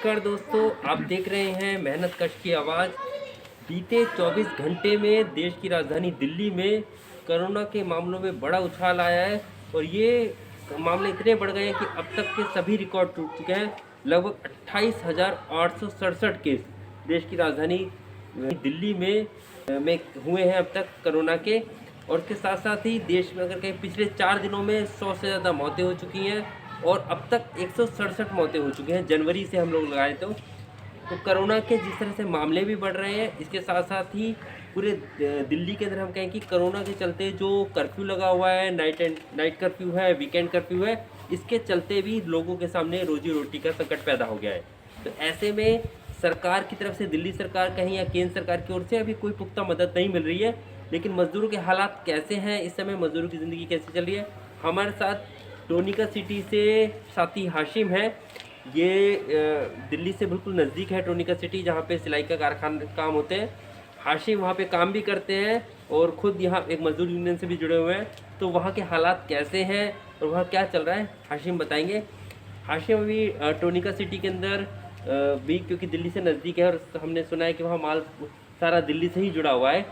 नमस्कार दोस्तों, आप देख रहे हैं मेहनत कश की आवाज़। बीते 24 घंटे में देश की राजधानी दिल्ली में कोरोना के मामलों में बड़ा उछाल आया है और ये मामले इतने बढ़ गए हैं कि अब तक के सभी रिकॉर्ड टूट चुके हैं। लगभग 28,867 केस देश की राजधानी दिल्ली में हुए हैं अब तक कोरोना के। और इसके साथ साथ ही देश में अगर कहीं पिछले 4 दिनों में 100 से ज़्यादा मौतें हो चुकी हैं और अब तक 167 मौतें हो चुकी हैं जनवरी से हम लोग लगाए तो कोरोना के जिस तरह से मामले भी बढ़ रहे हैं, इसके साथ साथ ही पूरे दिल्ली के अंदर हम कहें कि कोरोना के चलते जो कर्फ्यू लगा हुआ है, नाइट कर्फ्यू है, वीकेंड कर्फ्यू है, इसके चलते भी लोगों के सामने रोजी रोटी का संकट पैदा हो गया है। तो ऐसे में सरकार की तरफ से, दिल्ली सरकार कहीं या केंद्र सरकार की ओर से अभी कोई पुख्ता मदद नहीं मिल रही है। लेकिन मज़दूरों के हालात कैसे हैं इस समय, मज़दूरों की ज़िंदगी कैसे चल रही है, हमारे साथ टोनिका सिटी से साथी हाशिम है। ये दिल्ली से बिल्कुल नज़दीक है टोनिका सिटी, जहाँ पे सिलाई का कारखाना काम होते हैं। हाशिम वहाँ पे काम भी करते हैं और ख़ुद यहाँ एक मज़दूर यूनियन से भी जुड़े हुए हैं। तो वहाँ के हालात कैसे हैं और वहाँ क्या चल रहा है, हाशिम बताएंगे। हाशिम अभी टोनिका सिटी के अंदर भी, क्योंकि दिल्ली से नज़दीक है और हमने सुना है कि वहाँ माल सारा दिल्ली से ही जुड़ा हुआ है।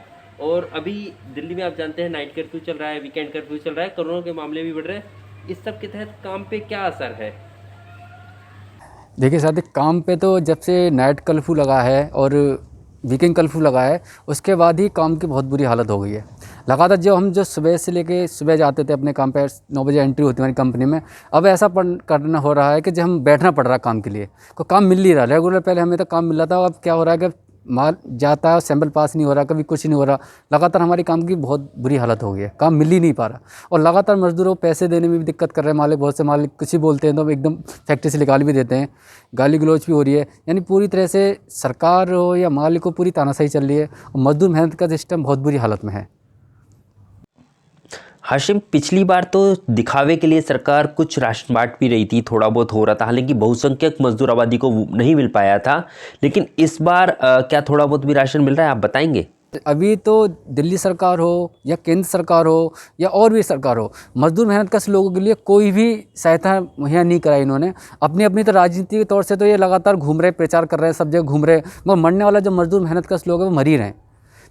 और अभी दिल्ली में आप जानते हैं नाइट कर्फ्यू चल रहा है, वीकेंड कर्फ्यू चल रहा है, कोरोना के मामले भी बढ़ रहे हैं। इस सब के तहत काम पे क्या असर है? देखिए साथी, काम पे तो जब से नाइट कर्फ्यू लगा है और वीकेंड कर्फ्यू लगा है उसके बाद ही काम की बहुत बुरी हालत हो गई है। लगातार जो सुबह से लेके सुबह जाते थे अपने काम पे, 9 बजे एंट्री होती है हमारी कंपनी में, अब ऐसा करना हो रहा है कि जब हम बैठना पड़ रहा है काम के लिए, तो काम मिल नहीं रहा। रेगुलर पहले हमें तो काम मिल रहा था, अब क्या हो रहा है कि माल जाता है, सैंपल पास नहीं हो रहा, कभी कुछ नहीं हो रहा। लगातार हमारी काम की बहुत बुरी हालत हो गई है, काम मिल ही नहीं पा रहा। और लगातार मजदूरों को पैसे देने में भी दिक्कत कर रहे हैं मालिक। बहुत से मालिक कुछ ही बोलते हैं तो एकदम फैक्ट्री से निकाल भी देते हैं, गाली गलौज भी हो रही है। यानी पूरी तरह से सरकार हो या मालिक को पूरी तानाशाही चल रही है और मजदूर मेहनत का सिस्टम बहुत बुरी हालत में है। हाशिम, पिछली बार तो दिखावे के लिए सरकार कुछ राशन बांट भी रही थी, थोड़ा बहुत हो रहा था, हालांकि बहुसंख्यक मजदूर आबादी को नहीं मिल पाया था। लेकिन इस बार क्या थोड़ा बहुत भी राशन मिल रहा है, आप बताएंगे? अभी तो दिल्ली सरकार हो या केंद्र सरकार हो या और भी सरकार हो, मजदूर मेहनत कश लोगों के लिए कोई भी सहायता मुहैया नहीं कराई इन्होंने। अपनी अपनी तो राजनीति के तौर से तो ये लगातार घूम रहे, प्रचार कर रहे हैं, सब जगह घूम रहे, मगर मरने वाला जो मजदूर मेहनत कश लोग हैं वो मर ही रहे हैं।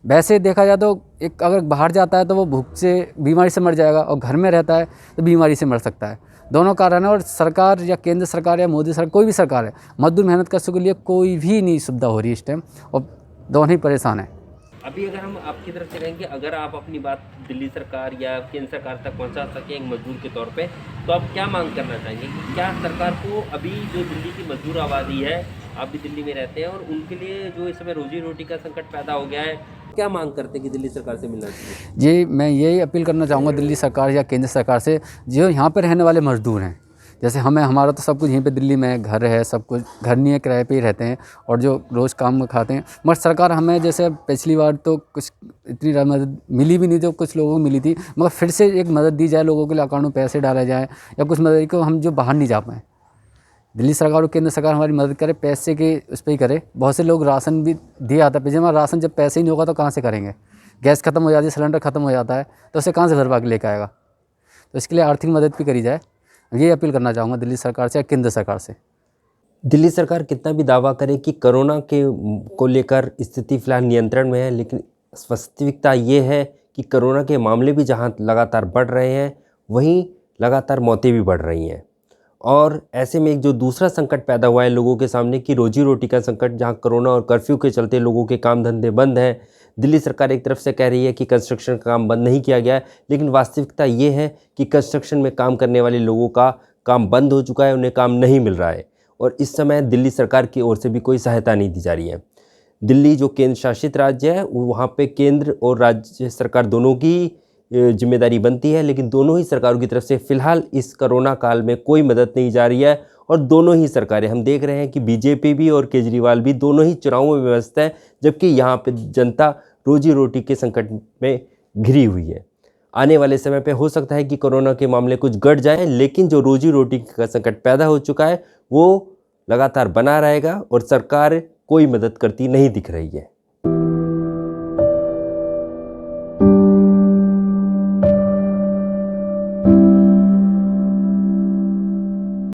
वैसे देखा जाए तो एक अगर बाहर जाता है तो वो भूख से, बीमारी से मर जाएगा, और घर में रहता है तो बीमारी से मर सकता है। दोनों कारण है। और सरकार या केंद्र सरकार या मोदी सरकार, कोई भी सरकार है, मजदूर मेहनत कशों के लिए कोई भी नहीं सुविधा हो रही इस टाइम, और दोनों ही परेशान हैं। अभी अगर हम आपकी तरफ से रहेंगे, अगर आप अपनी बात दिल्ली सरकार या केंद्र सरकार तक पहुंचा सकें एक मजदूर के तौर पे, तो आप क्या मांग करना चाहेंगे कि क्या सरकार को अभी जो दिल्ली की मजदूर आबादी है, आप भी दिल्ली में रहते हैं और उनके लिए जो इस समय रोजी रोटी का संकट पैदा हो गया है, क्या मांग करते हैं कि दिल्ली सरकार से मिलना चाहिए? जी, मैं यही अपील करना चाहूँगा दिल्ली सरकार या केंद्र सरकार से, जो यहाँ पर रहने वाले मजदूर हैं, जैसे हमारा तो सब कुछ यहीं पे दिल्ली में घर है, सब कुछ घर नहीं है, किराए पे ही रहते हैं और जो रोज़ काम में खाते हैं। मगर सरकार हमें, जैसे पिछली बार तो कुछ इतनी मदद मिली भी नहीं थी, कुछ लोगों को मिली थी, मगर फिर से एक मदद दी जाए, लोगों के लिए अकाउंट में पैसे डाले जाएँ या कुछ मदद को, हम जो बाहर नहीं जा पाएँ, दिल्ली सरकार और केंद्र सरकार हमारी मदद करे, पैसे के उस पर ही करे। बहुत से लोग राशन भी दिए आता है, जब राशन जब पैसे ही नहीं होगा तो कहाँ से करेंगे? गैस खत्म हो जाती है, सिलेंडर खत्म हो जाता है, तो उसे कहाँ से भरवा के लेकर आएगा? तो इसके लिए आर्थिक मदद भी करी जाए, ये अपील करना चाहूँगा दिल्ली सरकार से या केंद्र सरकार से। दिल्ली सरकार कितना भी दावा करे कि कोरोना को लेकर स्थिति फिलहाल नियंत्रण में है, लेकिन वास्तविकता ये है कि कोरोना के मामले भी जहां लगातार बढ़ रहे हैं, वहीं लगातार मौतें भी बढ़ रही हैं। और ऐसे में एक जो दूसरा संकट पैदा हुआ है लोगों के सामने कि रोजी रोटी का संकट, जहां कोरोना और कर्फ्यू के चलते लोगों के काम धंधे बंद हैं। दिल्ली सरकार एक तरफ से कह रही है कि कंस्ट्रक्शन का काम बंद नहीं किया गया है, लेकिन वास्तविकता ये है कि कंस्ट्रक्शन में काम करने वाले लोगों का काम बंद हो चुका है, उन्हें काम नहीं मिल रहा है। और इस समय दिल्ली सरकार की ओर से भी कोई सहायता नहीं दी जा रही है। दिल्ली जो केंद्र शासित राज्य है, वहाँ पे केंद्र और राज्य सरकार दोनों की जिम्मेदारी बनती है, लेकिन दोनों ही सरकारों की तरफ से फ़िलहाल इस कोरोना काल में कोई मदद नहीं जा रही है। और दोनों ही सरकारें, हम देख रहे हैं कि बीजेपी भी और केजरीवाल भी, दोनों ही चुनावों में व्यस्त है, जबकि यहाँ पे जनता रोजी रोटी के संकट में घिरी हुई है। आने वाले समय पे हो सकता है कि कोरोना के मामले कुछ घट जाए, लेकिन जो रोजी रोटी का संकट पैदा हो चुका है वो लगातार बना रहेगा और सरकार कोई मदद करती नहीं दिख रही है।